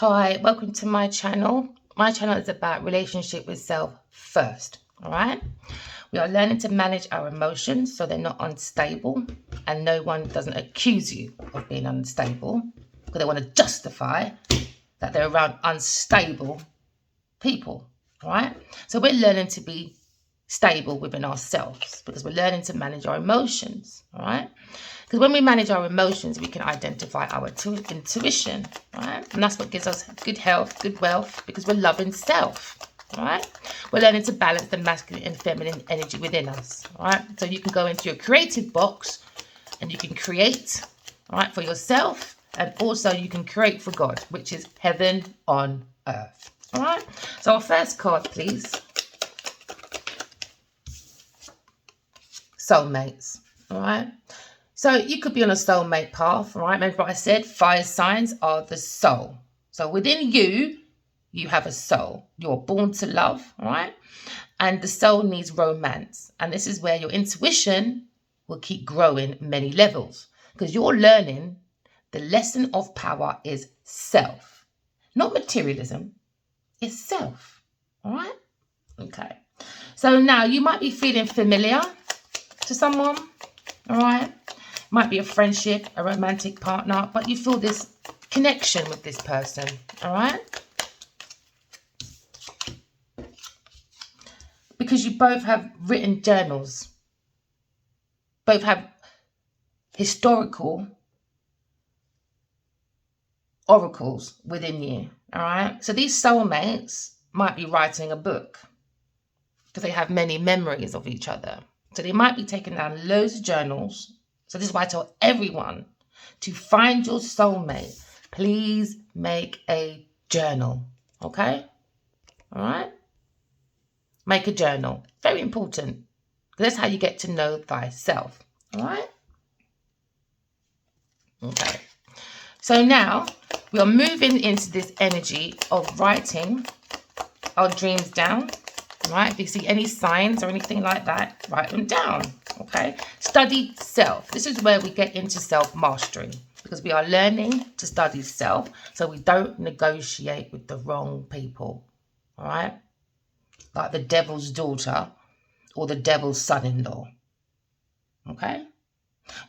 Hi, welcome to my channel. My channel is about relationship with self first, all right? We are learning to manage our emotions so they're not unstable, and no one doesn't accuse you of being unstable because they want to justify that they're around unstable people, all right? So we're learning to be stable within ourselves because we're learning to manage our emotions, all right? Because when we manage our emotions, we can identify our intuition, right? And that's what gives us good health, good wealth, because we're loving self, all right? We're learning to balance the masculine and feminine energy within us, all right? So you can go into your creative box and you can create, all right, for yourself. And also you can create for God, which is heaven on earth, all right? So our first card, please. Soulmates, all right? So you could be on a soulmate path, right? Remember what I said? Fire signs are the soul. So within you, you have a soul. You're born to love, right? And the soul needs romance. And this is where your intuition will keep growing many levels because you're learning the lesson of power is self, not materialism. It's self, all right? Okay. So now you might be feeling familiar to someone, all right? Might be a friendship, a romantic partner, but you feel this connection with this person, all right? Because you both have written journals, both have historical oracles within you, all right? So these soulmates might be writing a book because they have many memories of each other. So they might be taking down loads of journals. So this is why I tell everyone to find your soulmate. Please make a journal, okay? All right? Make a journal. Very important. That's how you get to know thyself, all right? Okay. So now we are moving into this energy of writing our dreams down, right? If you see any signs or anything like that, write them down, okay? Study self. This is where we get into self-mastery because we are learning to study self so we don't negotiate with the wrong people, all right? Like the devil's daughter or the devil's son-in-law, okay?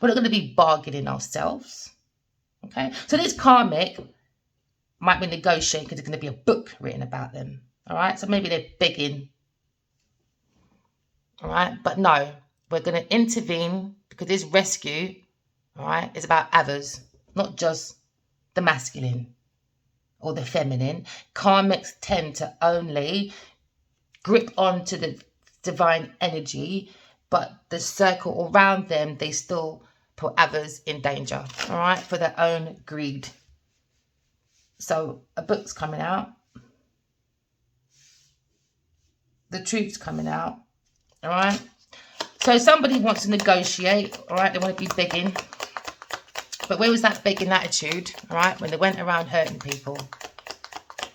We're not going to be bargaining ourselves, okay? So this karmic might be negotiating because there's going to be a book written about them, all right? So maybe they're begging. All right, but no, we're going to intervene because this rescue, all right, is about others, not just the masculine or the feminine. Karmics tend to only grip onto the divine energy, but the circle around them, they still put others in danger, all right, for their own greed. So a book's coming out. The truth's coming out, all right? So somebody wants to negotiate, all right? They want to be begging. But where was that begging attitude, all right? When they went around hurting people,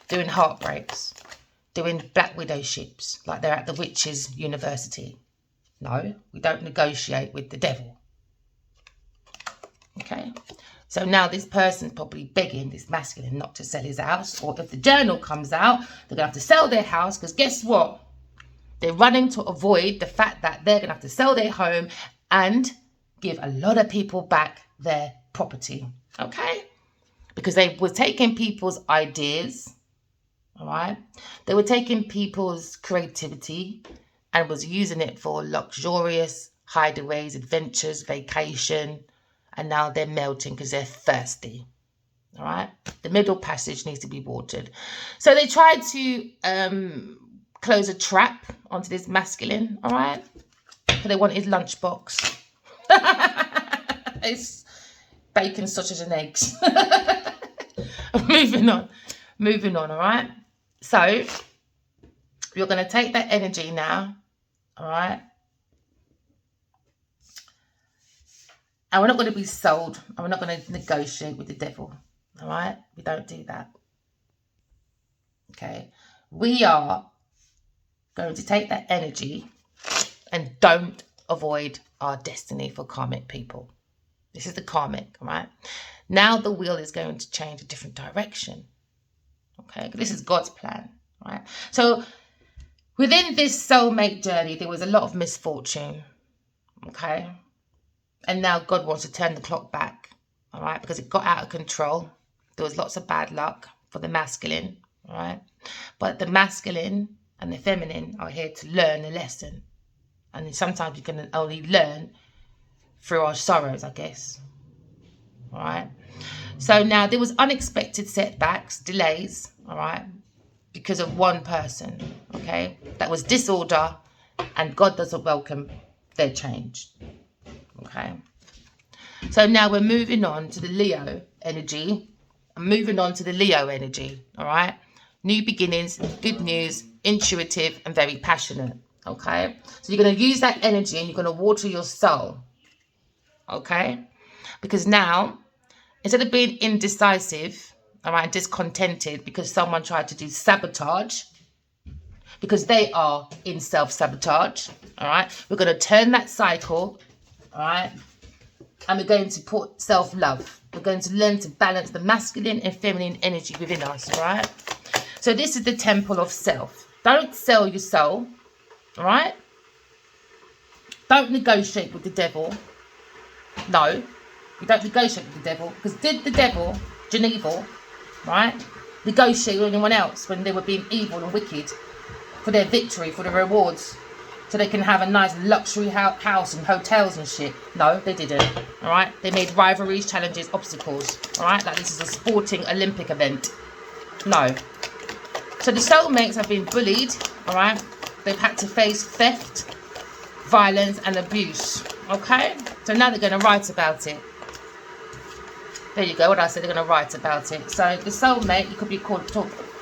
doing heartbreaks, doing black widow ships, like they're at the witches' university. No, we don't negotiate with the devil. Okay? So now this person's probably begging this masculine not to sell his house. Or if the journal comes out, they're going to have to sell their house because guess what? They're running to avoid the fact that they're going to have to sell their home and give a lot of people back their property, okay? Because they were taking people's ideas, all right? They were taking people's creativity and was using it for luxurious hideaways, adventures, vacation, and now they're melting because they're thirsty, all right? The middle passage needs to be watered. So they tried to close a trap onto this masculine, all right? Because they want his lunchbox. It's bacon, sausage and eggs. Moving on, all right? So you're going to take that energy now, all right? And we're not going to be sold, and we're not going to negotiate with the devil, all right? We don't do that, okay? We are going to take that energy and don't avoid our destiny for karmic people. This is the karmic, right? Now the wheel is going to change a different direction. Okay, this is God's plan, right? So within this soulmate journey, there was a lot of misfortune, okay? And now God wants to turn the clock back, all right? Because it got out of control. There was lots of bad luck for the masculine, all right? But the masculine and the feminine are here to learn a lesson. And sometimes you can only learn through our sorrows, I guess, all right? So now there was unexpected setbacks, delays, all right, because of one person, okay? That was disorder, and God doesn't welcome their change, okay? So now we're moving on to the Leo energy. I'm moving on to the Leo energy, all right? New beginnings, good news, intuitive, and very passionate, okay? So you're going to use that energy and you're going to water your soul, okay? Because now, instead of being indecisive, all right, discontented because someone tried to do sabotage, because they are in self-sabotage, all right, we're going to turn that cycle, all right, and we're going to put self-love. We're going to learn to balance the masculine and feminine energy within us, all right? So this is the temple of self. Don't sell your soul, all right? Don't negotiate with the devil. No, you don't negotiate with the devil, because did the devil, Geneva, right, negotiate with anyone else when they were being evil and wicked for their victory, for the rewards, so they can have a nice luxury house and hotels and shit? No, they didn't, all right? They made rivalries, challenges, obstacles, all right? Like this is a sporting Olympic event. No. So the soulmates have been bullied, all right? They've had to face theft, violence, and abuse, okay? So now they're going to write about it. There you go. What I said, they're going to write about it. So the soulmate, you could be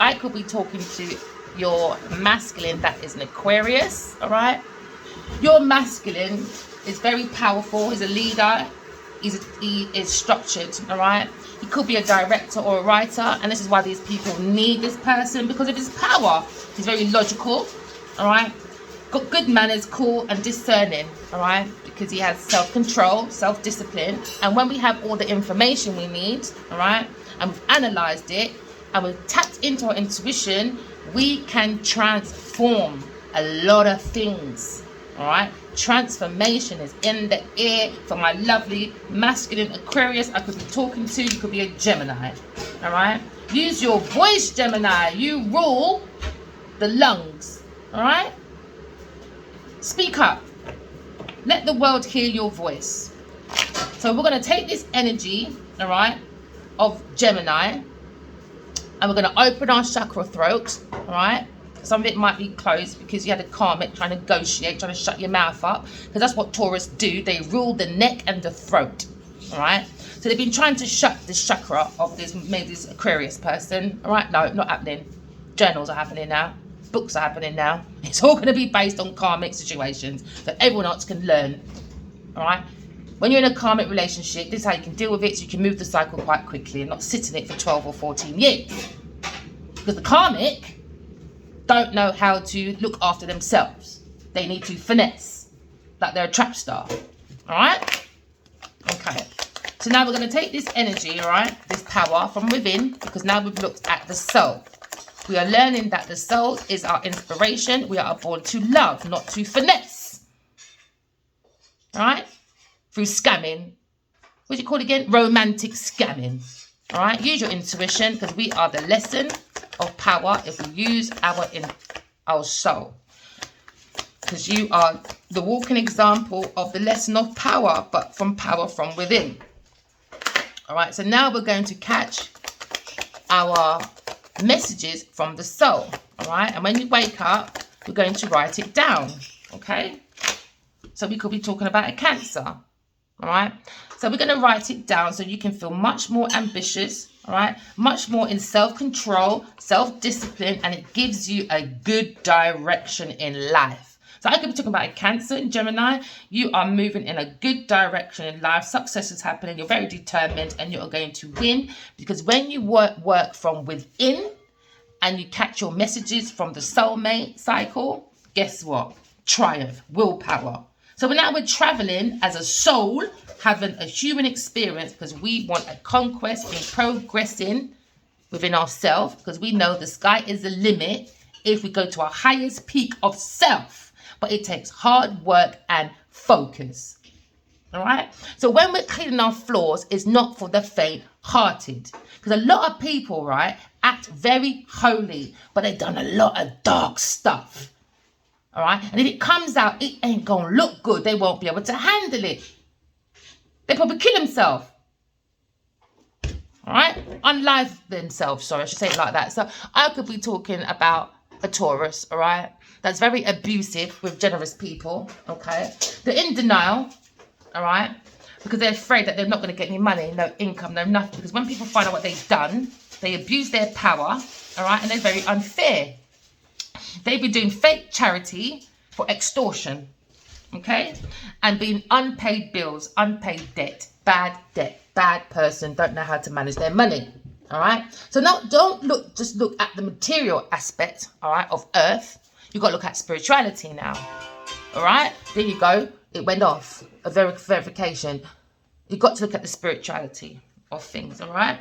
I could be talking to your masculine that is an Aquarius, all right? Your masculine is very powerful. He's a leader. He is structured, all right? He could be a director or a writer, and this is why these people need this person, because of his power. He's very logical, all right? Got good manners, cool and discerning, all right? Because he has self-control, self-discipline. And when we have all the information we need, all right, and we've analysed it, and we've tapped into our intuition, we can transform a lot of things, all right? Transformation is in the air for my lovely masculine Aquarius. I could be talking to, you could be a Gemini, all right? Use your voice, Gemini. You rule the lungs, all right? Speak up. Let the world hear your voice. So we're going to take this energy, all right, of Gemini, and we're going to open our chakra throat, all right? Some of it might be closed because you had a karmic trying to negotiate, trying to shut your mouth up, because that's what Taurus do. They rule the neck and the throat, all right? So they've been trying to shut this chakra of this Aquarius person, all right? No, not happening. Journals are happening now. Books are happening now. It's all going to be based on karmic situations that everyone else can learn, all right? When you're in a karmic relationship, this is how you can deal with it, so you can move the cycle quite quickly and not sit in it for 12 or 14 years. Because the karmic don't know how to look after themselves. They need to finesse, like they're a trap star, all right? Okay, so now we're going to take this energy, all right, this power from within, because now we've looked at the soul. We are learning that the soul is our inspiration. We are born to love, not to finesse. All right? Through scamming. What do you call it again? Romantic scamming. All right? Use your intuition, because we are the lesson of power if we use our soul. Because you are the walking example of the lesson of power, but from power from within. All right? So now we're going to catch our messages from the soul, all right? And when you wake up, we're going to write it down, okay? So we could be talking about a Cancer, all right? So we're going to write it down so you can feel much more ambitious, all right? Much more in self-control, self-discipline, and it gives you a good direction in life. So I could be talking about a Cancer and Gemini. You are moving in a good direction in life. Success is happening. You're very determined and you're going to win, because when you work from within and you catch your messages from the soulmate cycle, guess what? Triumph, willpower. So now we're traveling as a soul, having a human experience, because we want a conquest in progressing within ourselves, because we know the sky is the limit if we go to our highest peak of self. But it takes hard work and focus. All right? So when we're cleaning our floors, it's not for the faint-hearted. Because a lot of people, right, act very holy, but they've done a lot of dark stuff. All right? And if it comes out, it ain't going to look good. They won't be able to handle it. They probably kill themselves. All right? Unlive themselves. Sorry, I should say it like that. So I could be talking about a Taurus, all right? That's very abusive with generous people, okay? They're in denial, all right? Because they're afraid that they're not going to get any money, no income, no nothing. Because when people find out what they've done, they abuse their power, all right? And they're very unfair. They be doing fake charity for extortion, okay? And being unpaid bills, unpaid debt, bad person, don't know how to manage their money, all right? So now don't just look at the material aspect, all right, of earth. You've got to look at spirituality now, all right? There you go. It went off. A verification. You've got to look at the spirituality of things, all right?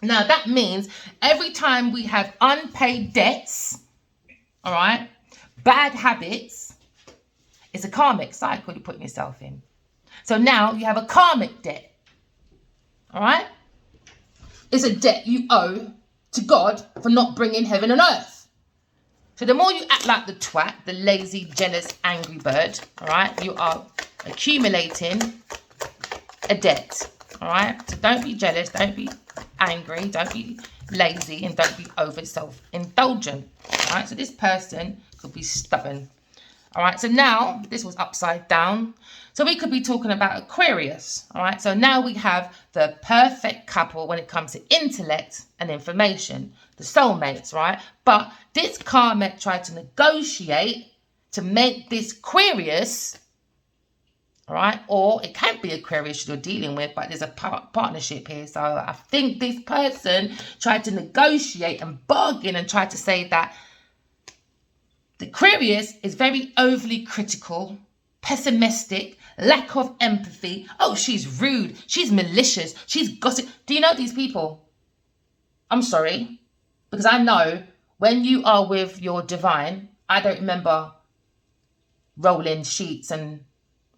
Now, that means every time we have unpaid debts, all right, bad habits, it's a karmic cycle you're putting yourself in. So now you have a karmic debt, all right? It's a debt you owe to God for not bringing heaven and earth. So the more you act like the twat, the lazy, jealous, angry bird, all right, you are accumulating a debt, all right? So don't be jealous, don't be angry, don't be lazy, and don't be over self-indulgent, all right? So this person could be stubborn, all right? So now this was upside down. So we could be talking about Aquarius, all right? So now we have the perfect couple when it comes to intellect and information, the soulmates, right? But this karmic tried to negotiate to make this Aquarius, all right? Or it can't be Aquarius you're dealing with, but there's a partnership here. So I think this person tried to negotiate and bargain and tried to say that the Aquarius is very overly critical, pessimistic, lack of empathy. Oh, she's rude. She's malicious. She's gossip. Do you know these people? I'm sorry. Because I know when you are with your divine, I don't remember rolling sheets and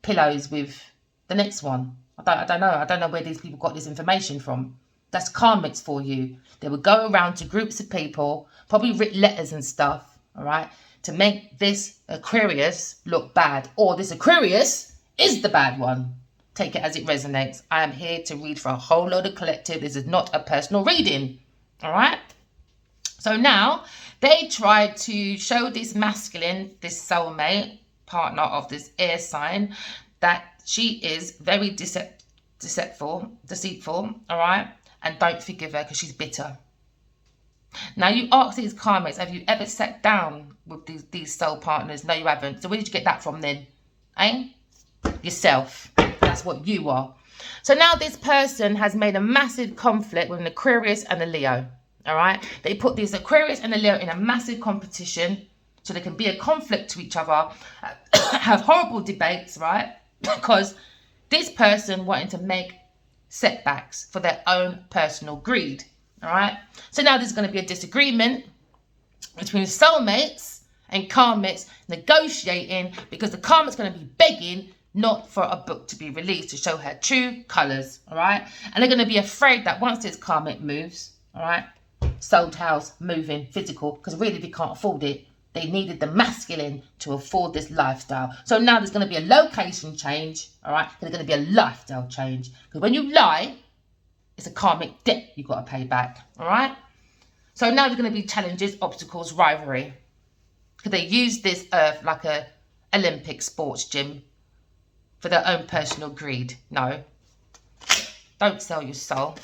pillows with the next one. I don't know. I don't know where these people got this information from. That's karmics for you. They would go around to groups of people, probably write letters and stuff, all right, to make this Aquarius look bad. Or this Aquarius is the bad one. Take it as it resonates. I am here to read for a whole load of collective. This is not a personal reading. All right? So now they tried to show this masculine, this soulmate, partner of this air sign, that she is very deceitful, all right? And don't forgive her because she's bitter. Now, you ask these karmics, have you ever sat down with these soul partners? No, you haven't. So where did you get that from then? Eh? Yourself. That's what you are. So now this person has made a massive conflict with an Aquarius and a Leo. All right? They put this Aquarius and a Leo in a massive competition so they can be a conflict to each other, have horrible debates, right? Because this person wanted to make setbacks for their own personal greed. All right? So now there's going to be a disagreement between soulmates and karmics negotiating, because the karmic's going to be begging not for a book to be released to show her true colours, all right? And they're going to be afraid that once this karmic moves, all right, sold house, moving, physical, because really they can't afford it. They needed the masculine to afford this lifestyle. So now there's going to be a location change, all right? There's going to be a lifestyle change. Because when you lie, it's a karmic debt you've got to pay back, all right? So now there's going to be challenges, obstacles, rivalry. Because they use this earth like a Olympic sports gym for their own personal greed. No. Don't sell your soul.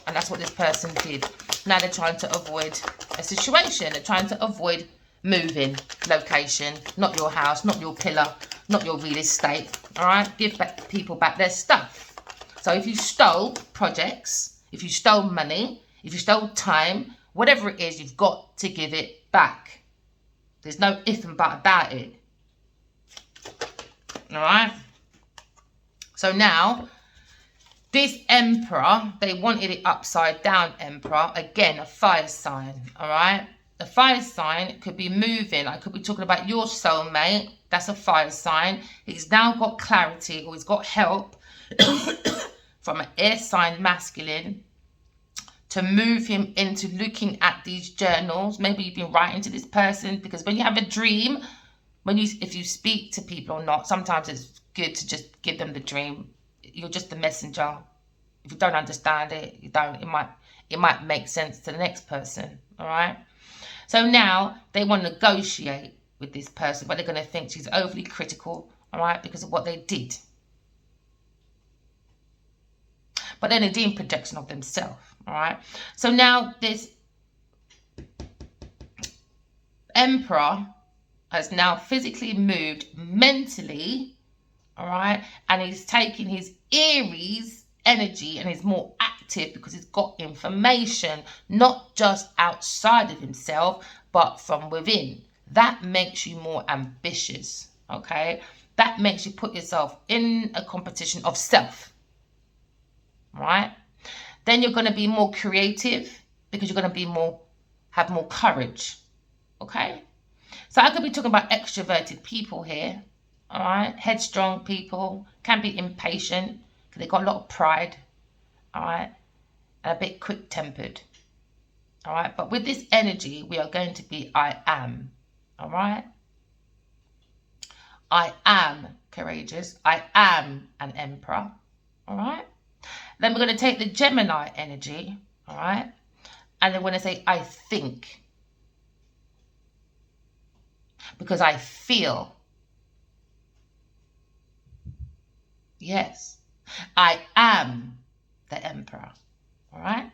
And that's what this person did. Now they're trying to avoid a situation. They're trying to avoid moving location. Not your house, not your pillar, not your real estate. All right? Give back people back their stuff. So if you stole projects, if you stole money, if you stole time, whatever it is, you've got to give it back. There's no if and but about it. All right? So now, This Emperor, they wanted it upside down Emperor. Again, a fire sign, all right? A fire sign could be moving. I could be talking about your soulmate. That's a fire sign. He's now got clarity, or he's got help from an air sign masculine to move him into looking at these journals. Maybe you've been writing to this person, because when you have a dream, if you speak to people or not, sometimes it's good to just give them the dream. You're just the messenger. If you don't understand it, it might make sense to the next person. All right. So now they want to negotiate with this person, but they're going to think she's overly critical, all right, because of what they did. But then they're doing projection of themselves, all right. So now this Emperor has now physically moved mentally, all right, and he's taking his Aries energy and is more active because he's got information, not just outside of himself, but from within. That makes you more ambitious, okay? That makes you put yourself in a competition of self, right? Then you're going to be more creative because you're going to have more courage, okay? So I could be talking about extroverted people here, all right? Headstrong people, can be impatient, because they've got a lot of pride, all right? And a bit quick-tempered, all right? But with this energy, we are going to be I am, all right? I am courageous. I am an emperor, all right? Then we're going to take the Gemini energy, all right? And then we're going to say, I think. Because I feel. Yes. I am the emperor, all right?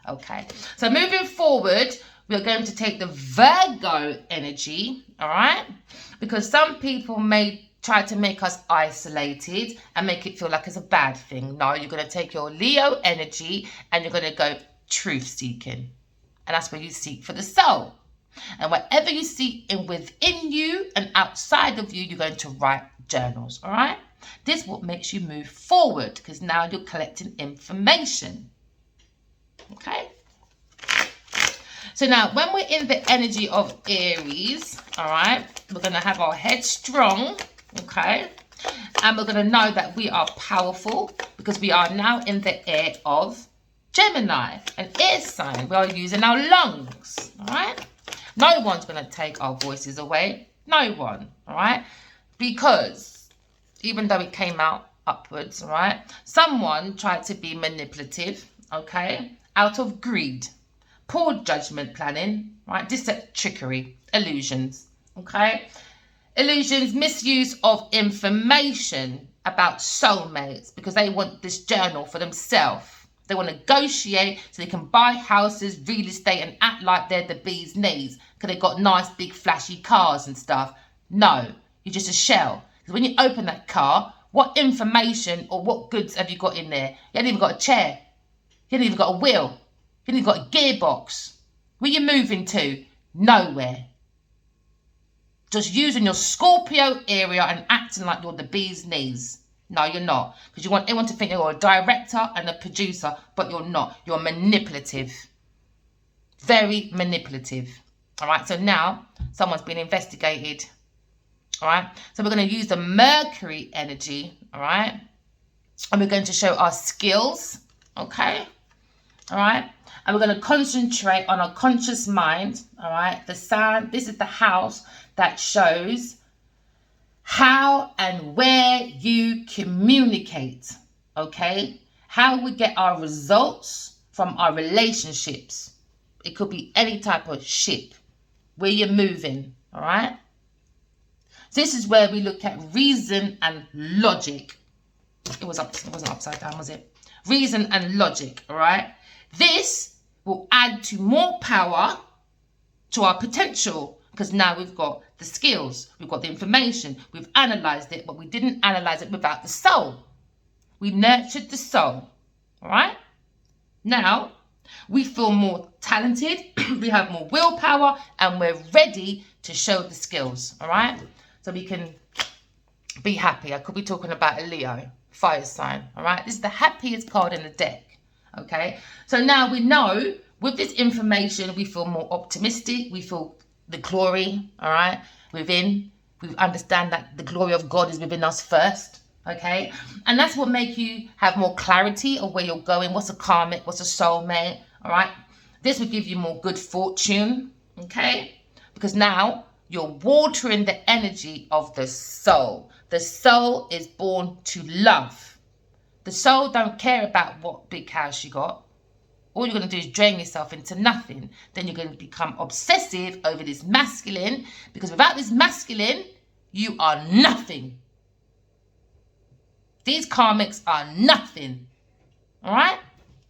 Okay. So moving forward, we're going to take the Virgo energy, all right? Because some people may try to make us isolated and make it feel like it's a bad thing. No, you're going to take your Leo energy and you're going to go truth seeking. And that's where you seek for the soul. And whatever you see within you and outside of you, you're going to write journals, all right? This is what makes you move forward, because now you're collecting information, okay? So now when we're in the energy of Aries, all right, we're going to have our head strong, okay? And we're going to know that we are powerful because we are now in the air of Gemini, an air sign. We are using our lungs, all right? No one's going to take our voices away. No one, all right? Because even though it came out upwards, all right, someone tried to be manipulative, okay, out of greed, poor judgment planning, right, trickery, illusions, okay? Illusions, misuse of information about soulmates because they want this journal for themselves. They want to negotiate so they can buy houses, real estate, and act like they're the bee's knees because they've got nice, big, flashy cars and stuff. No, you're just a shell. Because when you open that car, what information or what goods have you got in there? You haven't even got a chair. You haven't even got a wheel. You haven't even got a gearbox. Where you moving to? Nowhere. Just using your Scorpio area and acting like you're the bee's knees. No, you're not. Because you want everyone to think you're a director and a producer, but you're not. You're manipulative. Very manipulative. All right, so now someone's been investigated. All right, so we're going to use the Mercury energy. All right, and we're going to show our skills. Okay, all right, and we're going to concentrate on our conscious mind. All right, the sun, this is the house that shows how and where you communicate, okay? How we get our results from our relationships. It could be any type of ship, where you're moving, all right? This is where we look at reason and logic. It wasn't upside down, was it? Reason and logic, all right? This will add to more power to our potential, because now we've got the skills, we've got the information, we've analysed it, but we didn't analyse it without the soul. We nurtured the soul, all right? Now, we feel more talented, we have more willpower, and we're ready to show the skills, all right? So we can be happy. I could be talking about a Leo. fire sign. All right, this is the happiest card in the deck. Okay, so now we know with this information, we feel more optimistic. We feel the glory, all right, within. We understand that the glory of God is within us first. Okay, and that's what makes you have more clarity of where you're going. What's a karmic? What's a soulmate? All right, this will give you more good fortune. Okay, because now you're watering the energy of the soul. The soul is born to love. The soul don't care about what big house you got. All you're going to do is drain yourself into nothing. Then you're going to become obsessive over this masculine, because without this masculine, you are nothing. These karmics are nothing. All right?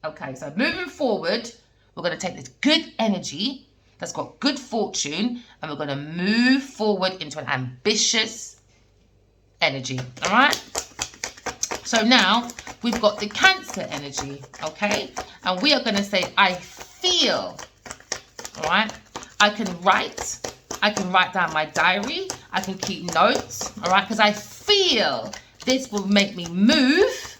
Okay, so moving forward, we're going to take this good energy that's got good fortune, and we're going to move forward into an ambitious energy. All right? So now we've got the Cancer energy, okay? And we are going to say, I feel, all right? I can write down my diary. I can keep notes, all right? Because I feel this will make me move,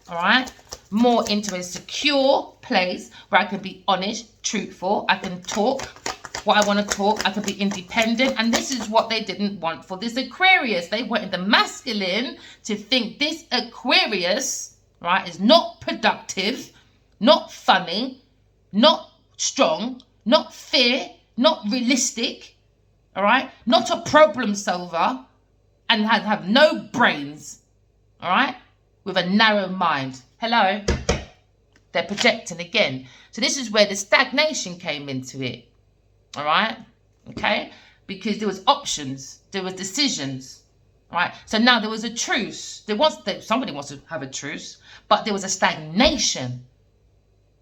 all right, more into a secure place where I can be honest, truthful. I can talk what I want to talk. I can be independent. And this is what they didn't want for this Aquarius. They wanted the masculine to think this Aquarius, right, is not productive, not funny, not strong, not fair, not realistic, all right, not a problem solver, and have no brains, all right, with a narrow mind. Hello? They're projecting again. So this is where the stagnation came into it. All right, okay, because there was options, there was decisions, right? So now there was a truce. Somebody wants to have a truce, but there was a stagnation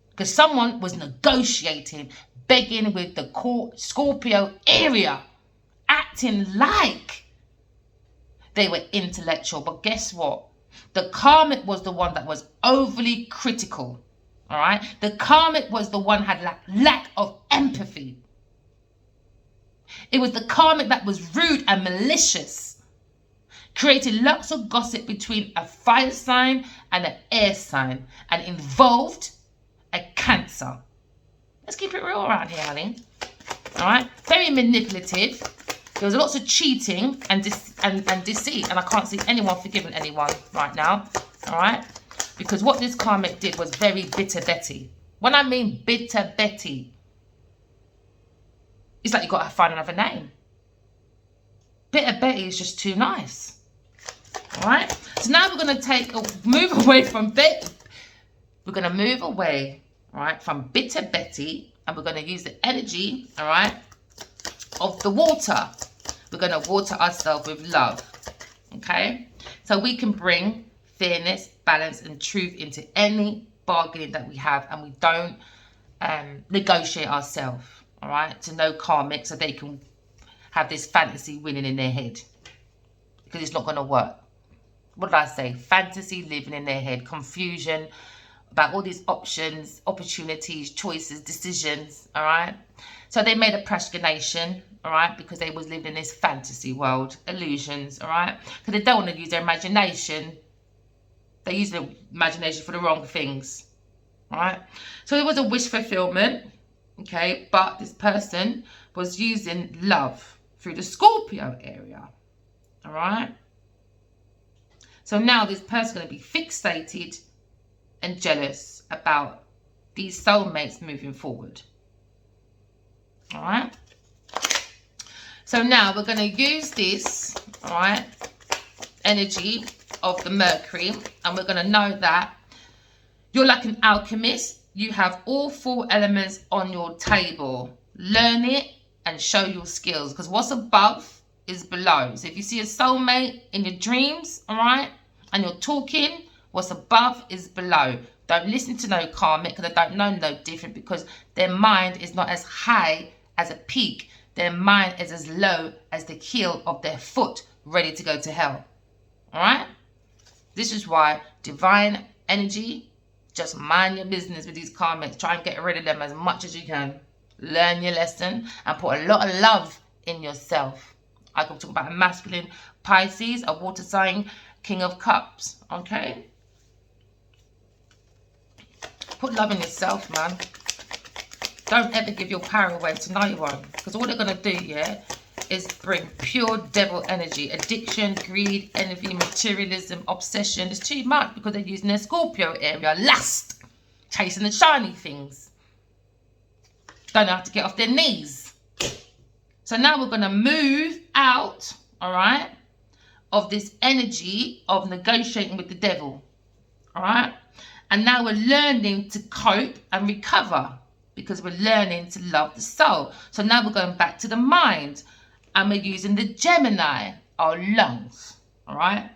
because someone was negotiating, begging with the Scorpio area, acting like they were intellectual. But guess what? The karmic was the one that was overly critical. All right, the karmic was the one had lack of empathy. It was the karmic that was rude and malicious, created lots of gossip between a fire sign and an air sign, and involved a Cancer. Let's keep it real around here, honey. All right, very manipulative. There was lots of cheating and deceit, and I can't see anyone forgiving anyone right now. All right, because what this karmic did was very bitter Betty. When I mean bitter Betty, it's like you've got to find another name. Bitter Betty is just too nice. All right. So now we're going to move away from Betty. We're going to move away, all right, from bitter Betty, and we're going to use the energy, all right, of the water. We're going to water ourselves with love. Okay. So we can bring fairness, balance, and truth into any bargaining that we have, and we don't negotiate ourselves. All right, to no karmic, so they can have this fantasy winning in their head, because it's not going to work. What did I say? Fantasy living in their head, confusion about all these options, opportunities, choices, decisions. All right, so they made a procrastination. All right, because they was living in this fantasy world, illusions. All right, because they don't want to use their imagination. They use their imagination for the wrong things. All right, so it was a wish fulfillment. Okay, but this person was using love through the Scorpio area. All right. So now this person's going to be fixated and jealous about these soulmates moving forward. All right. So now we're going to use this, all right, energy of the Mercury, and we're going to know that you're like an alchemist. You have all 4 elements on your table. Learn it and show your skills, because what's above is below. So if you see a soulmate in your dreams, all right, and you're talking, what's above is below. Don't listen to no karmic, because they don't know no different, because their mind is not as high as a peak. Their mind is as low as the heel of their foot, ready to go to hell. All right? This is why divine energy, just mind your business with these karmics. Try and get rid of them as much as you can. Learn your lesson and put a lot of love in yourself. I can talk about a masculine Pisces, a water sign, King of Cups. Okay? Put love in yourself, man. Don't ever give your power away to no one. Because all they're going to do, yeah, is bring pure devil energy. Addiction, greed, envy, materialism, obsession. It's too much because they're using their Scorpio area. Lust. Chasing the shiny things. Don't know how to get off their knees. So now we're going to move out, all right, of this energy of negotiating with the devil. All right. And now we're learning to cope and recover because we're learning to love the soul. So now we're going back to the mind and we're using the Gemini, our lungs. All right.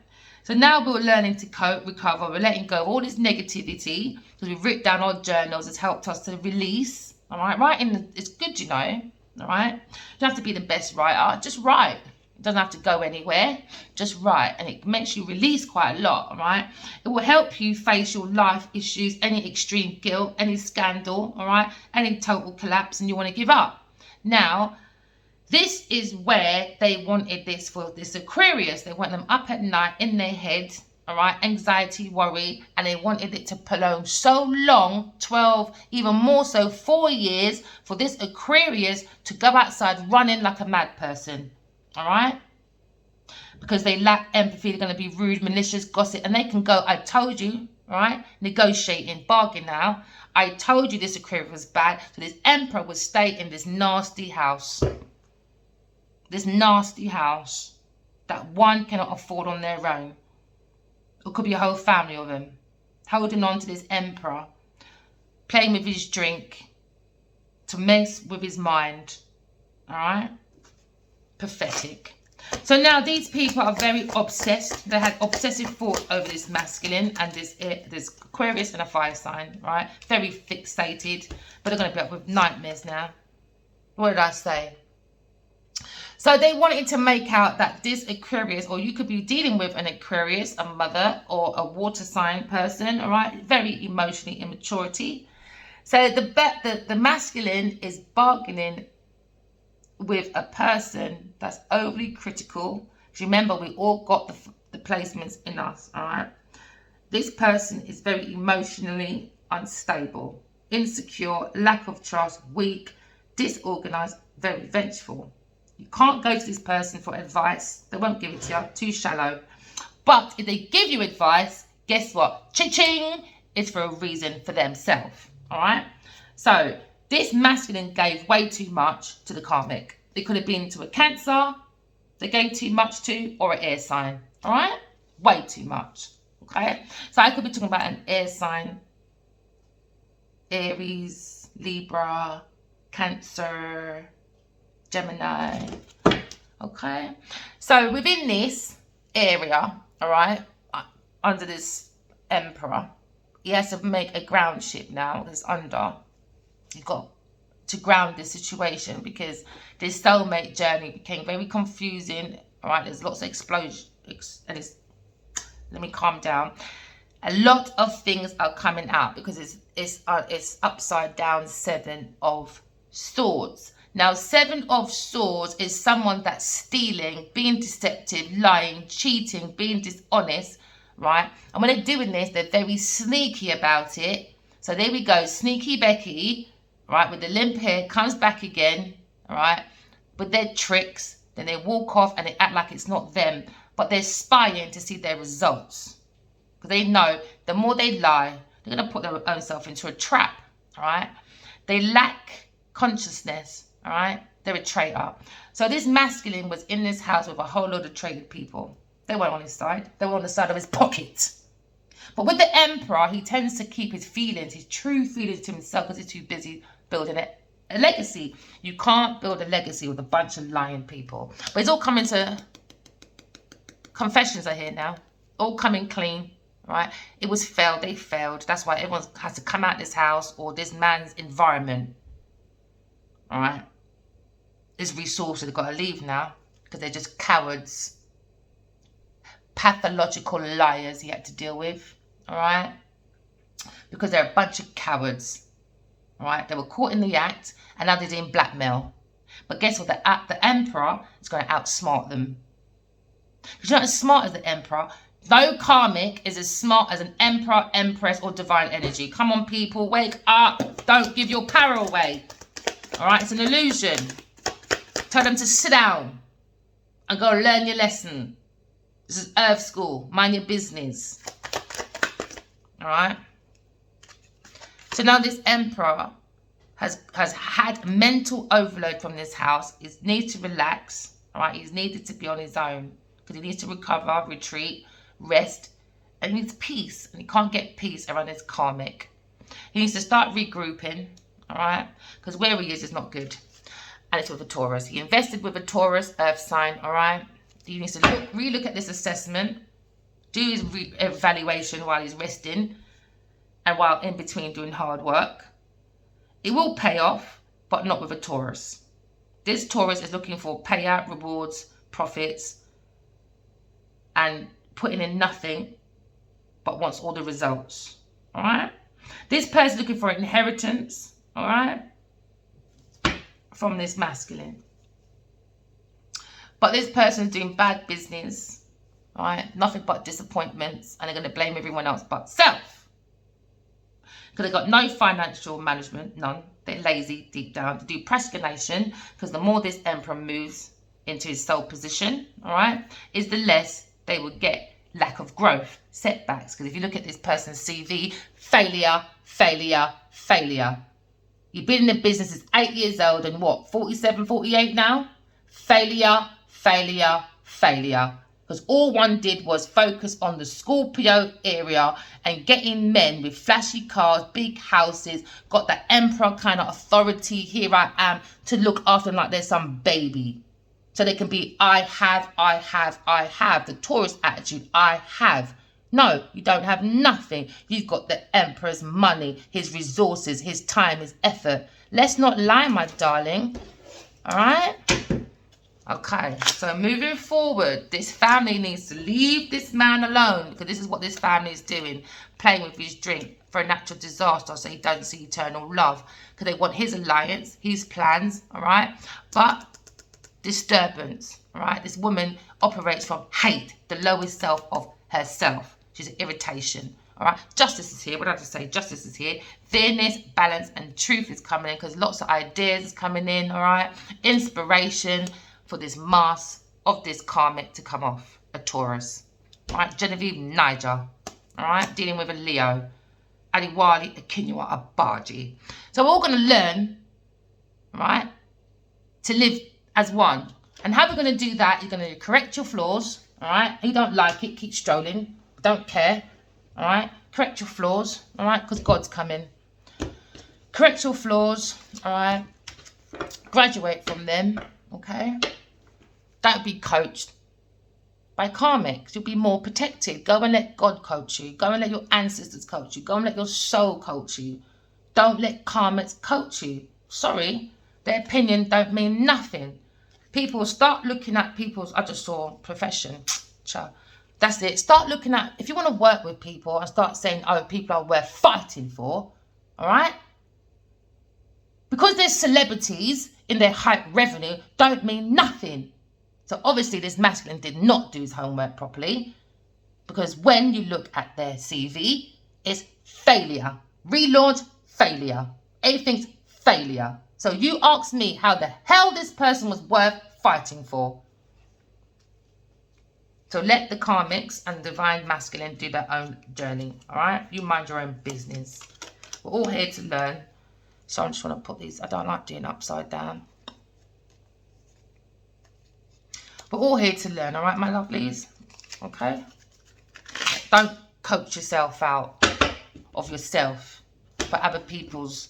So now we're learning to cope, recover. We're letting go of all this negativity because we've written down our journals. It's helped us to release. All right. Writing is good, you know. All right. You don't have to be the best writer. Just write. It doesn't have to go anywhere. Just write. And it makes you release quite a lot. All right. It will help you face your life issues, any extreme guilt, any scandal. All right. Any total collapse and you want to give up. Now, this is where they wanted this for this Aquarius. They want them up at night in their head. All right. Anxiety, worry. And they wanted it to prolong so long, 12, even more so 4 years for this Aquarius to go outside running like a mad person. All right, because they lack empathy. They're going to be rude, malicious, gossip, and they can go, I told you, all right, negotiating, bargain now. I told you this Aquarius was bad, so this Emperor would stay in this nasty house. This nasty house that one cannot afford on their own. It could be a whole family of them, holding on to this Emperor, playing with his drink, to mess with his mind, all right? Pathetic. So now these people are very obsessed. They had obsessive thought over this masculine and this Aquarius and a fire sign, right? Very fixated, but they're going to be up with nightmares now. What did I say? So they wanted to make out that this Aquarius, or you could be dealing with an Aquarius, a mother or a water sign person, all right? Very emotionally immaturity. So the masculine is bargaining with a person that's overly critical. Remember, we all got the placements in us, all right? This person is very emotionally unstable, insecure, lack of trust, weak, disorganized, very vengeful. You can't go to this person for advice. They won't give it to you, too shallow. But if they give you advice, guess what? Cha-ching! It's for a reason for themselves, all right? So this masculine gave way too much to the karmic. It could have been to a Cancer, they gave too much to, or an air sign. All right? Way too much. Okay? So I could be talking about an air sign, Aries, Libra, Cancer, Gemini. Okay? So within this area, all right, under this Emperor, he has to make a ground ship now. That's under. You've got to ground this situation because this soulmate journey became very confusing. All right, there's lots of explosion, and let me calm down. A lot of things are coming out because it's upside down 7 of Swords. Now 7 of Swords is someone that's stealing, being deceptive, lying, cheating, being dishonest, right? And when they're doing this, they're very sneaky about it. So there we go, sneaky Becky. Right, with the limp hair, comes back again, all right, with their tricks. Then they walk off and they act like it's not them, but they're spying to see their results. Because they know the more they lie, they're going to put their own self into a trap, all right. They lack consciousness, all right. They're a traitor. So this masculine was in this house with a whole load of traitor people. They weren't on his side. They were on the side of his pocket. But with the Emperor, he tends to keep his feelings, his true feelings to himself because he's too busy building a legacy. You can't build a legacy with a bunch of lying people. But it's all coming to confessions are here now. All coming clean, right? It was failed. They failed. That's why everyone has to come out this house or this man's environment. All right? His resources have got to leave now because they're just cowards. Pathological liars he had to deal with. All right? Because they're a bunch of cowards. Right, they were caught in the act, and now they're doing blackmail. But guess what? The Emperor is going to outsmart them. Because you're not as smart as the Emperor. No karmic is as smart as an emperor, empress, or divine energy. Come on, people, wake up. Don't give your power away. All right, it's an illusion. Tell them to sit down and go learn your lesson. This is Earth School. Mind your business. All right. So now this emperor has had mental overload from this house. He needs to relax. All right. He's needed to be on his own because he needs to recover, retreat, rest, and he needs peace. And he can't get peace around his karmic. He needs to start regrouping. All right. Because where he is not good. And it's with a Taurus. He invested with a Taurus earth sign. All right. He needs to relook at this assessment, do his evaluation while he's resting and while in between doing hard work. It will pay off, but not with a Taurus. This Taurus is looking for payout, rewards, profits, and putting in nothing, but wants all the results. All right. This person is looking for inheritance. All right. From this masculine. But this person is doing bad business, right? Nothing but disappointments, and they're going to blame everyone else but self. Because they've got no financial management, none. They're lazy deep down. To do procrastination, because the more this emperor moves into his soul position, all right, is the less they will get lack of growth, setbacks. Because if you look at this person's CV, failure, failure, failure. You've been in the business since 8 years old and what, 47, 48 now? Failure, failure, failure. Because all one did was focus on the Scorpio area and getting men with flashy cars, big houses, got that emperor kind of authority, here I am, to look after them like they're some baby. So they can be, I have, the Taurus attitude, I have. No, you don't have nothing. You've got the emperor's money, his resources, his time, his effort. Let's not lie, my darling. All right? Okay, so moving forward, this family needs to leave this man alone, because this is what this family is doing, playing with his drink for a natural disaster, so he doesn't see eternal love, because they want his alliance, his plans, all right? But disturbance, all right? This woman operates from hate, the lowest self of herself. She's an irritation, all right? Justice is here. What did I just say? Justice is here. Fairness, balance, and truth is coming in, because lots of ideas is coming in, all right? Inspiration for this mask of this karmic to come off, a Taurus. All right, Genevieve, Niger. All right, dealing with a Leo. Adiwali, a Kinyua, a Baji. So we're all going to learn, right, to live as one. And how we're going to do that, you're going to correct your flaws, all right? You don't like it, keep strolling. Don't care, all right? Correct your flaws, all right, because God's coming. Correct your flaws, all right? Graduate from them, okay? Don't be coached by karmics. You'll be more protected. Go and let God coach you. Go and let your ancestors coach you. Go and let your soul coach you. Don't let karmics coach you. Sorry, their opinion don't mean nothing. People start looking at people's, I just saw profession. That's it. Start looking at, if you want to work with people and start saying, oh, people are worth fighting for, all right? Because they're celebrities in their high revenue don't mean nothing. So obviously this masculine did not do his homework properly, because when you look at their CV, it's failure. Relaunch, failure. Everything's failure. So you ask me how the hell this person was worth fighting for. So let the karmics and divine masculine do their own journey, all right? You mind your own business. We're all here to learn. So I'm just want to put these, I don't like doing upside down. We're all here to learn, all right, my lovelies? Okay? Don't coach yourself out of yourself for other people's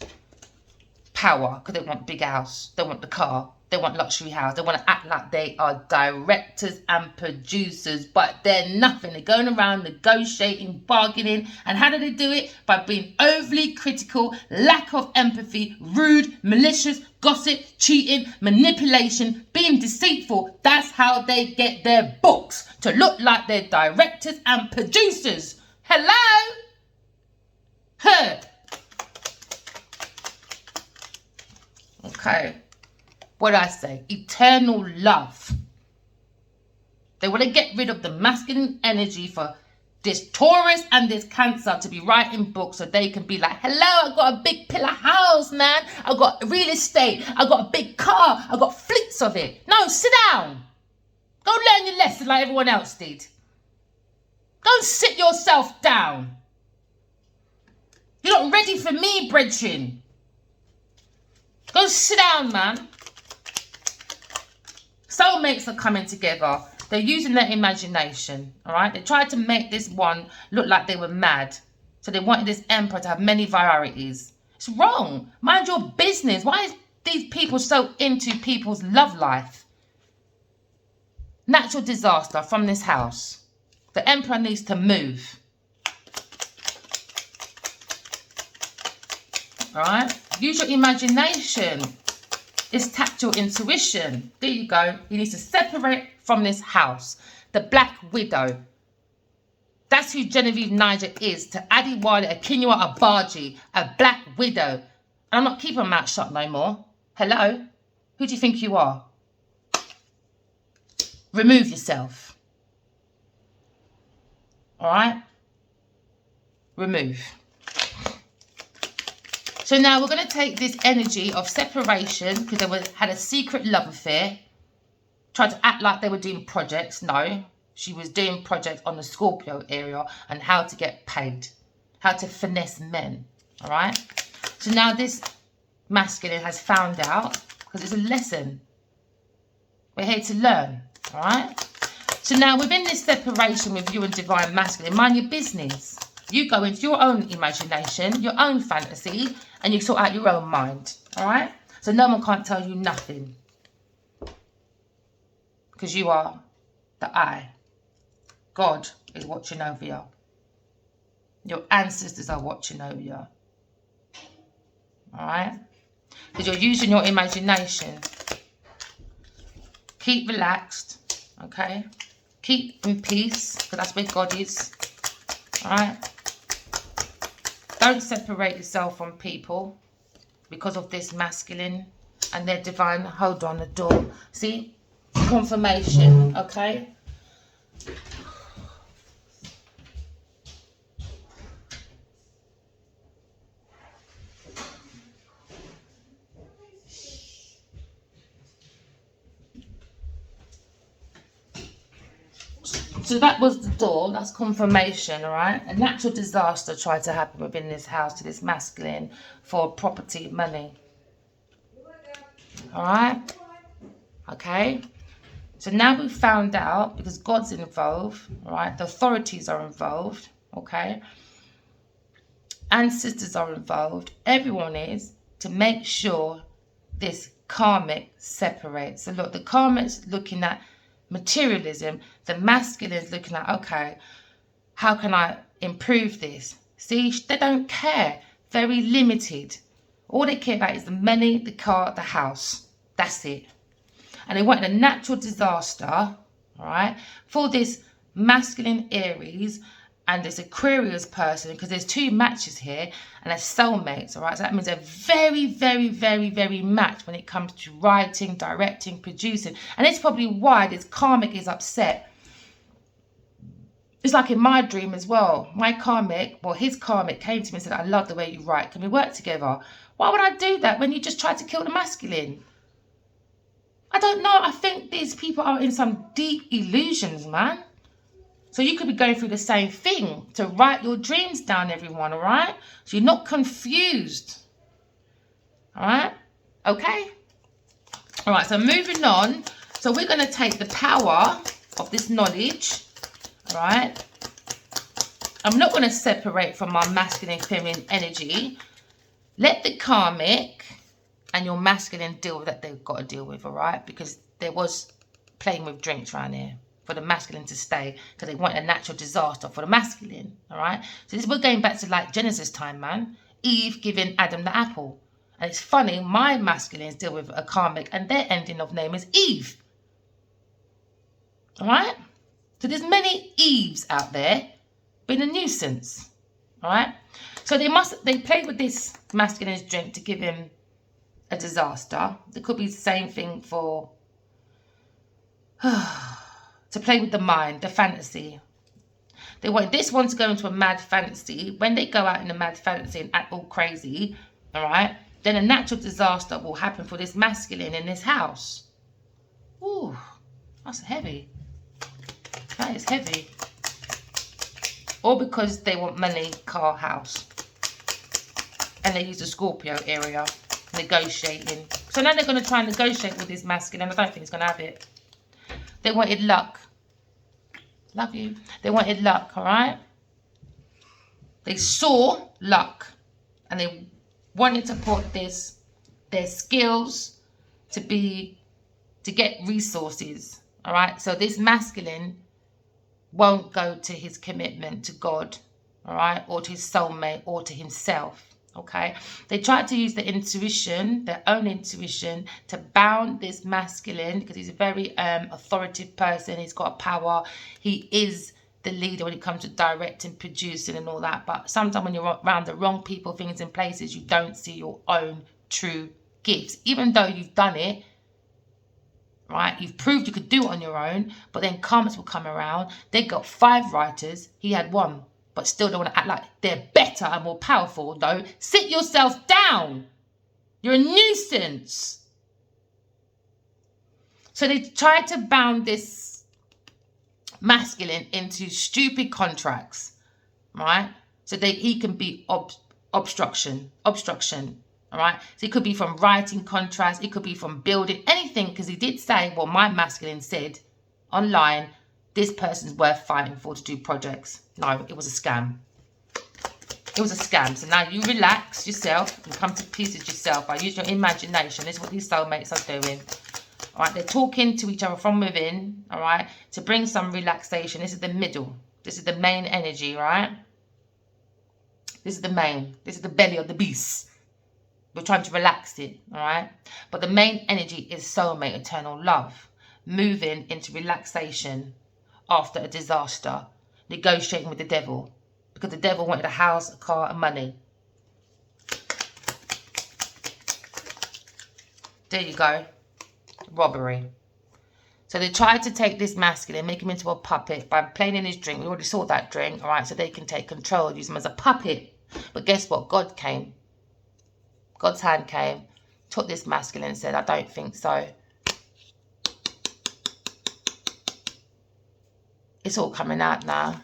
power, because they want big house, they want the car, they want luxury house, they want to act like they are directors and producers, but they're nothing. They're going around negotiating, bargaining, and how do they do it? By being overly critical, lack of empathy, rude, malicious, gossip, cheating, manipulation, being deceitful. That's how they get their books to look like they're directors and producers. Hello? Huh. Okay. What did I say? Eternal love. They want to get rid of the masculine energy for this Taurus and this Cancer to be writing books so they can be like, hello, I got a big pillar house, man. I got real estate. I got a big car. I got fleets of it. No, sit down. Go learn your lesson like everyone else did. Go sit yourself down. You're not ready for me, brethren. Go sit down, man. Soulmates are coming together. They're using their imagination, all right? They tried to make this one look like they were mad. So they wanted this emperor to have many varieties. It's wrong. Mind your business. Why is these people so into people's love life? Natural disaster from this house. The emperor needs to move. All right? Use your imagination. It's tactile intuition. There you go. He needs to separate from this house. The Black Widow. That's who Genevieve Niger is to Adiwale Akinwa Abaji, a Black Widow. And I'm not keeping my mouth shut no more. Hello? Who do you think you are? Remove yourself. All right? Remove. So now we're going to take this energy of separation because they had a secret love affair. Tried to act like they were doing projects. No, she was doing projects on the Scorpio area and how to get paid. How to finesse men. All right. So now this masculine has found out because it's a lesson. We're here to learn. All right. So now within this separation with you and divine masculine, mind your business. You go into your own imagination, your own fantasy, and you sort out your own mind. All right? So no one can't tell you nothing. Because you are the I. God is watching over you. Your ancestors are watching over you. All right? Because you're using your imagination. Keep relaxed. Okay? Keep in peace. Because that's where God is. All right? Don't separate yourself from people because of this masculine and their divine. Hold on, the door. See? Confirmation, okay? So that was the door. That's confirmation, all right? A natural disaster tried to happen within this house to this masculine for property, money. All right? Okay? So now we've found out, because God's involved, all right? The authorities are involved, okay? Ancestors are involved. Everyone is, to make sure this karmic separates. So look, the karmic's looking at materialism, the masculine is looking at, okay, how can I improve this? See, they don't care. Very limited. All they care about is the money, the car, the house. That's it. And they want a natural disaster, all right, for this masculine Aries and this Aquarius person, because there's two matches here and they're soulmates, all right? So that means they're very, very, very, very matched when it comes to writing, directing, producing. And it's probably why this karmic is upset. It's like in my dream as well. My karmic, well, his karmic came to me and said, I love the way you write. Can we work together? Why would I do that when you just tried to kill the masculine? I don't know. I think these people are in some deep illusions, man. So you could be going through the same thing to write your dreams down, everyone, all right? So you're not confused, all right? Okay? All right, so moving on. So we're going to take the power of this knowledge, all right? I'm not going to separate from my masculine feminine energy. Let the karmic and your masculine deal with that they've got to deal with, all right? Because there was playing with drinks around here for the masculine to stay because they want a natural disaster for the masculine, all right? So we're going back to like Genesis time, man. Eve giving Adam the apple. And it's funny, my masculines deal with a karmic and their ending of name is Eve. All right? So there's many Eves out there being a nuisance, all right? So they played with this masculine's drink to give him a disaster. There could be the same thing for to play with the mind, the fantasy. They want this one to go into a mad fantasy. When they go out in a mad fantasy and act all crazy, all right, then a natural disaster will happen for this masculine in this house. Ooh, that's heavy. That is heavy. Or because they want money, car, house. And they use the Scorpio area, negotiating. So now they're going to try and negotiate with this masculine. I don't think he's going to have it. They wanted luck. Love you. They wanted luck, all right? They saw luck. And they wanted to put their skills to get resources, all right? So this masculine won't go to his commitment to God, all right? Or to his soulmate or to himself. Okay, they tried to use the intuition, their own intuition, to bound this masculine because he's a very authoritative person. He's got power. He is the leader when it comes to directing, producing and all that. But sometimes when you're around the wrong people, things and places, you don't see your own true gifts. Even though you've done it, right? You've proved you could do it on your own, but then karmics will come around. They got 5 writers. He had 1. But still don't want to act like they're better and more powerful. No, sit yourself down. You're a nuisance. So they tried to bound this masculine into stupid contracts, right? So he can be obstruction, all right? So it could be from writing contracts. It could be from building anything, because he did say, well, my masculine said online, this person's worth fighting for to do projects. No, it was a scam. It was a scam. So now you relax yourself and come to peace with yourself. I use your imagination. This is what these soulmates are doing. All right, they're talking to each other from within, all right, to bring some relaxation. This is the middle. This is the main energy, right? This is the main. This is the belly of the beast. We're trying to relax it, all right? But the main energy is soulmate, eternal love. Moving into relaxation after a disaster, negotiating with the devil, because the devil wanted a house, a car, and money. There you go. Robbery. So they tried to take this masculine, make him into a puppet by playing in his drink. We already saw that drink, all right, so they can take control, use him as a puppet. But guess what? God came. God's hand came, took this masculine and said, I don't think so. It's all coming out now.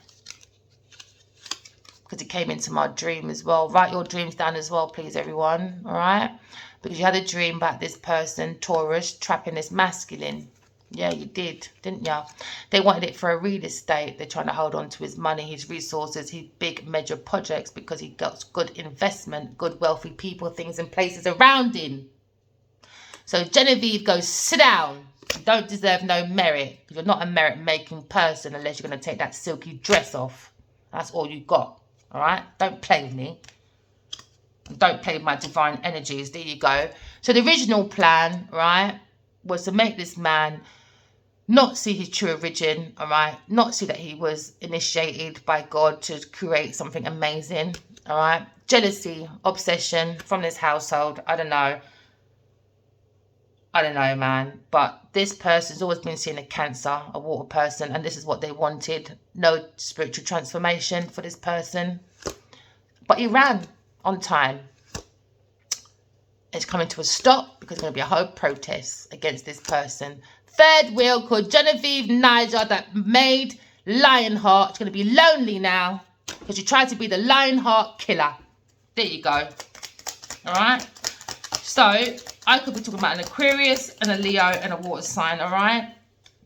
Because it came into my dream as well. Write your dreams down as well, please, everyone. All right? Because you had a dream about this person, Taurus, trapping this masculine. Yeah, you did, didn't you? They wanted it for a real estate. They're trying to hold on to his money, his resources, his big major projects, because he got good investment, good wealthy people, things and places around him. So Genevieve goes, sit down. You don't deserve no merit. You're not a merit-making person unless you're going to take that silky dress off. That's all you got. All right? Don't play with me. Don't play with my divine energies. There you go. So the original plan, right, was to make this man not see his true origin, all right? Not see that he was initiated by God to create something amazing, all right? Jealousy, obsession from this household. I don't know, man. But this person's always been seen a Cancer, a water person, and this is what they wanted. No spiritual transformation for this person. But he ran on time. It's coming to a stop because there's going to be a whole protest against this person. Third wheel called Genevieve Niger that made Lionheart. It's going to be lonely now because you tried to be the Lionheart killer. There you go. All right. So I could be talking about an Aquarius and a Leo and a water sign. All right.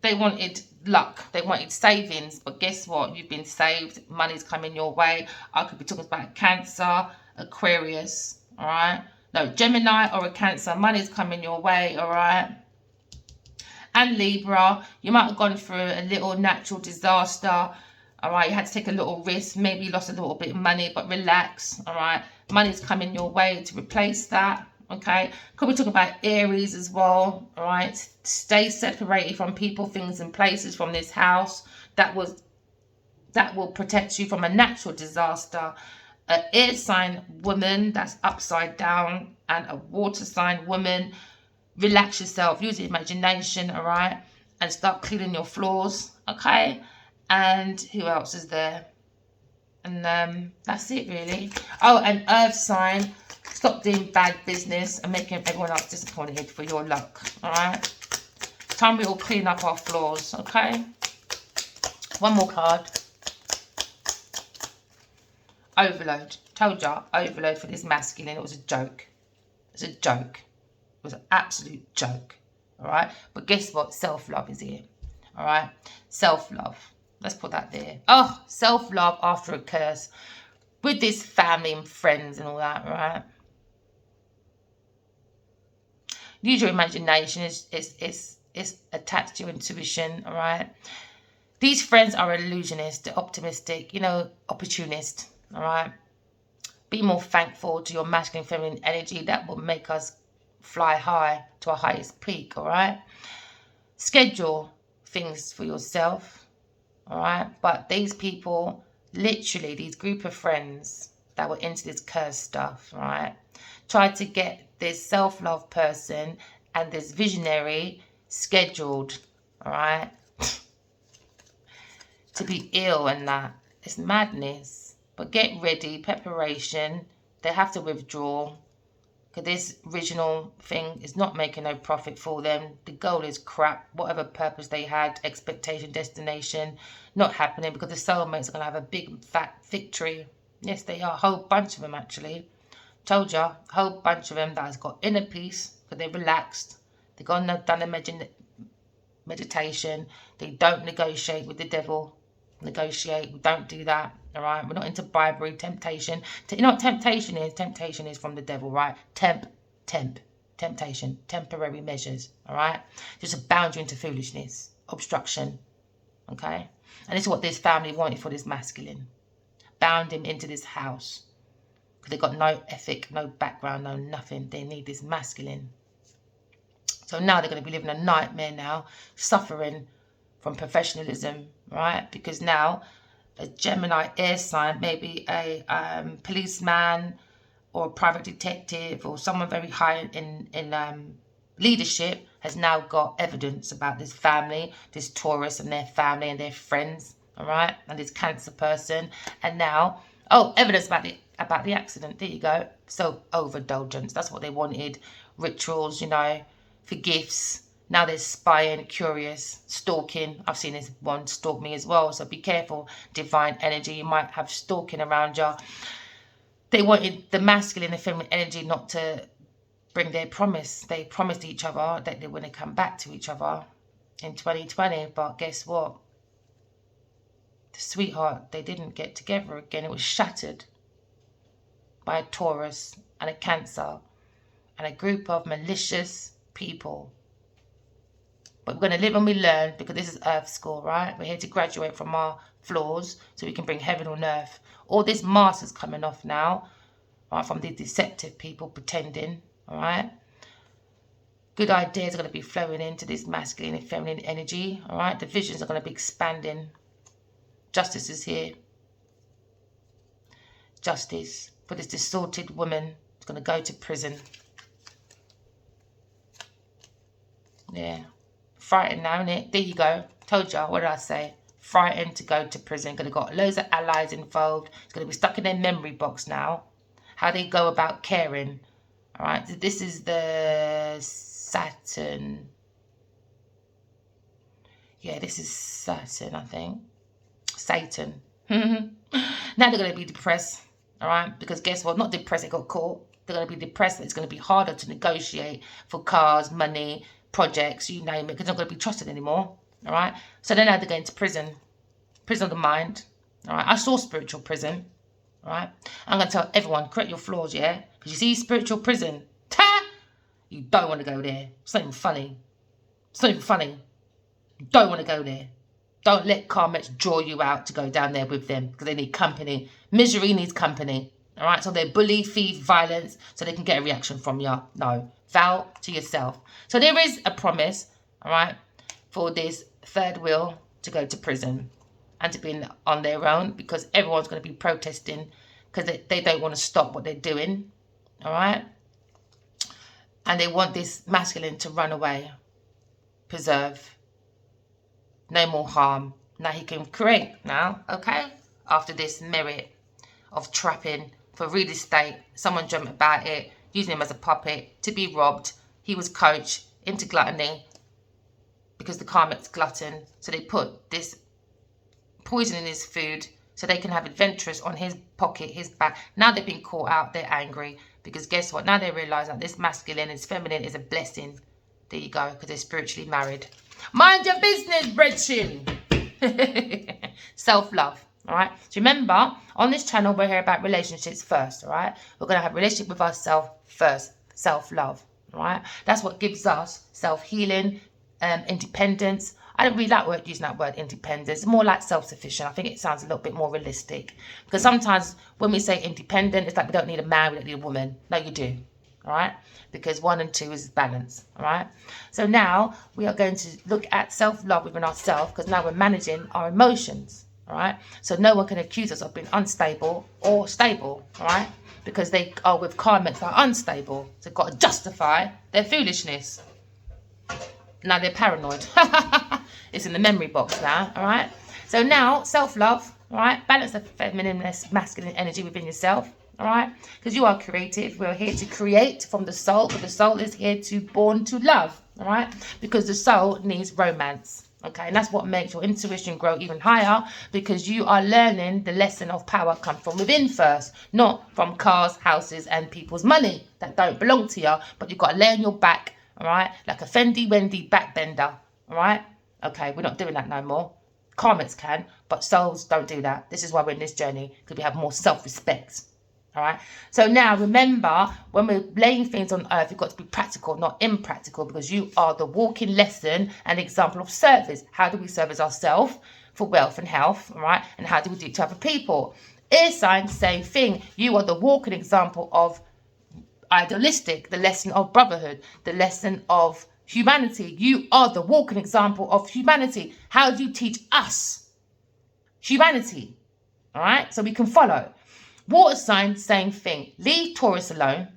They wanted luck. They wanted savings. But guess what? You've been saved. Money's coming your way. I could be talking about Cancer, Aquarius. All right. No, Gemini or a Cancer. Money's coming your way. All right. And Libra, you might have gone through a little natural disaster, all right? You had to take a little risk, maybe you lost a little bit of money, but relax, all right? Money's coming your way to replace that, okay? Could we talk about Aries as well, all right? Stay separated from people, things, and places from this house. That will protect you from a natural disaster. An air sign woman, that's upside down, and a water sign woman. Relax yourself, use your imagination, all right? And start cleaning your floors, Okay. And who else is there? And that's it really. Oh, an earth sign. Stop doing bad business and making everyone else disappointed for your luck. Alright. Time we all clean up our floors. Okay. One more card. Overload. Told ya, overload for this masculine. It was a joke. It was a joke. It was an absolute joke. Alright. But guess what? Self-love is here. Alright. Self-love. Let's put that there. Oh, self-love after a curse. With this family and friends and all that, right? Use your imagination. It's attached to your intuition, all right? These friends are illusionists, they're optimistic, you know, opportunist, all right? Be more thankful to your masculine feminine energy. That will make us fly high to our highest peak, all right? Schedule things for yourself. All right, but these people, literally, these group of friends that were into this curse stuff, right, tried to get this self-love person and this visionary scheduled, all right, to be ill and that. It's madness. But get ready, preparation. They have to withdraw. Because this original thing is not making no profit for them. The goal is crap. Whatever purpose they had, expectation, destination, not happening because the soulmates are going to have a big fat victory. Yes, they are. A whole bunch of them, actually. Told ya, a whole bunch of them that has got inner peace because they're relaxed. They've gone and done a meditation. They don't negotiate with the devil. Negotiate. We don't do that. All right, we're not into bribery, temptation. You know what temptation is? Temptation is from the devil, right? Temptation, temporary measures. All right, just a boundary into foolishness, obstruction. Okay, and this is what this family wanted for this masculine. Bound him into this house because they got no ethic, no background, no nothing. They need this masculine. So now they're going to be living a nightmare now, suffering from professionalism, right? Because now a Gemini air sign, maybe a policeman or a private detective or someone very high in leadership has now got evidence about this family, this Taurus and their family and their friends, all right? And this Cancer person. And now, oh, evidence about the accident. There you go. So overindulgence. That's what they wanted. Rituals, you know, for gifts. Now they're spying, curious, stalking. I've seen this one stalk me as well. So be careful, divine energy. You might have stalking around you. They wanted the masculine and feminine energy not to bring their promise. They promised each other that they were going to come back to each other in 2020. But guess what? The sweetheart, they didn't get together again. It was shattered by a Taurus and a Cancer and a group of malicious people. But we're going to live and we learn because this is Earth School, right? We're here to graduate from our flaws so we can bring heaven on earth. All this mask is coming off now, right? From the deceptive people pretending, all right? Good ideas are going to be flowing into this masculine and feminine energy, all right? The visions are going to be expanding. Justice is here. Justice for this distorted woman who's going to go to prison. Yeah. Frightened now, innit? There you go. Told y'all. What did I say? Frightened to go to prison. Gonna got loads of allies involved. It's gonna be stuck in their memory box now. How they go about caring. All right. So this is the Saturn. Yeah, this is Saturn, I think. Satan. Now they're gonna be depressed. All right. Because guess what? Not depressed. They got caught. They're gonna be depressed. It's gonna be harder to negotiate for cars, money, projects, you name it, because they're not going to be trusted anymore, all right? So then now they're going to prison of the mind, all right? I saw spiritual prison, all right? I'm going to tell everyone, correct your flaws, yeah? Because you see spiritual prison, you don't want to go there. It's not even funny. It's not even funny. You don't want to go there. Don't let Karmic draw you out to go down there with them because they need company. Misery needs company, all right? So they bully, thief, violence, so they can get a reaction from you. No. Vow to yourself. So there is a promise, all right, for this third wheel to go to prison and to be on their own because everyone's going to be protesting because they don't want to stop what they're doing, all right? And they want this masculine to run away, preserve, no more harm, Now he can create now, okay? After this merit of trapping for real estate, someone dreamt about it, using him as a puppet to be robbed. He was coached into gluttony because the karmic's glutton. So they put this poison in his food so they can have adventurers on his pocket, his back. Now they've been caught out, they're angry because guess what? Now they realise that this masculine, this feminine is a blessing. There you go, because they're spiritually married. Mind your business, brethren. Self-love, all right? So remember, on this channel, we're here about relationships first, all right? We're going to have a relationship with ourselves first, self-love, all right? That's what gives us self-healing, independence. I don't really like using that word independence. It's more like self-sufficient. I think it sounds a little bit more realistic. Because sometimes when we say independent, it's like we don't need a man, we don't need a woman. No, you do. All right? Because 1 and 2 is balance. All right? So now we are going to look at self-love within ourselves because now we're managing our emotions. All right? So no one can accuse us of being unstable or stable. All right? Because they are with karmics that are unstable. So they've got to justify their foolishness. Now they're paranoid. It's in the memory box now, all right? So now, self-love, all right? Balance the feminine, masculine energy within yourself, all right? Because you are creative. We're here to create from the soul, but the soul is here to born to love, all right? Because the soul needs romance, okay? And that's what makes your intuition grow even higher because you are learning the lesson of power come from within first, not from cars, houses, and people's money that don't belong to you, but you've got to lay on your back, all right? Like a Fendi Wendy backbender, all right? Okay, we're not doing that no more. Karmics can, but souls don't do that. This is why we're in this journey, because we have more self-respect, all right? So now, remember, when we're laying things on earth, you've got to be practical, not impractical, because you are the walking lesson and example of service. How do we service ourselves for wealth and health, all right? And how do we do it to other people? Air sign, same thing. You are the walking example of idealistic, the lesson of brotherhood, the lesson of humanity. You are the walking example of humanity. How do you teach us humanity? All right, so we can follow. Water sign, same thing. Leave Taurus alone.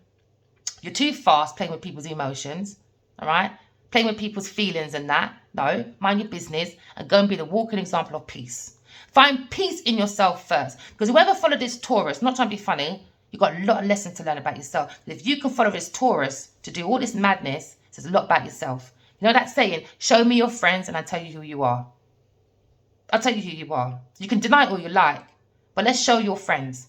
You're too fast playing with people's emotions. All right, playing with people's feelings and that. No, mind your business and go and be the walking example of peace. Find peace in yourself first, because whoever followed this Taurus, not trying to be funny, you've got a lot of lessons to learn about yourself. If you can follow this Taurus to do all this madness, it says a lot about yourself. You know that saying, show me your friends and I'll tell you who you are. I'll tell you who you are. You can deny it all you like, but let's show your friends.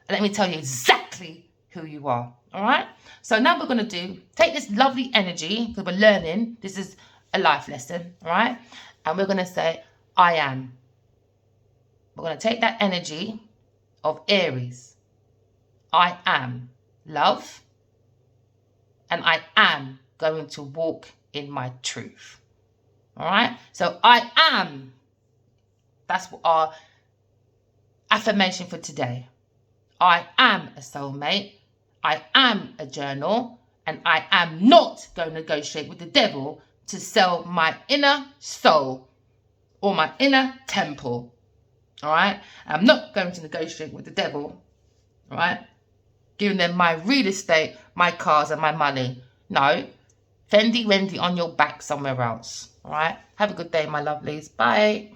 And let me tell you exactly who you are. All right? So now we're going to take this lovely energy, because we're learning. This is a life lesson, all right? And we're going to say, I am. We're going to take that energy of Aries. I am love, and I am going to walk in my truth. All right? So I am. That's our affirmation for today. I am a soulmate. I am a journal, and I am not going to negotiate with the devil to sell my inner soul or my inner temple. All right? I'm not going to negotiate with the devil. All right? Giving them my real estate, my cars, and my money. No. Fendi Wendy on your back somewhere else. All right? Have a good day, my lovelies. Bye.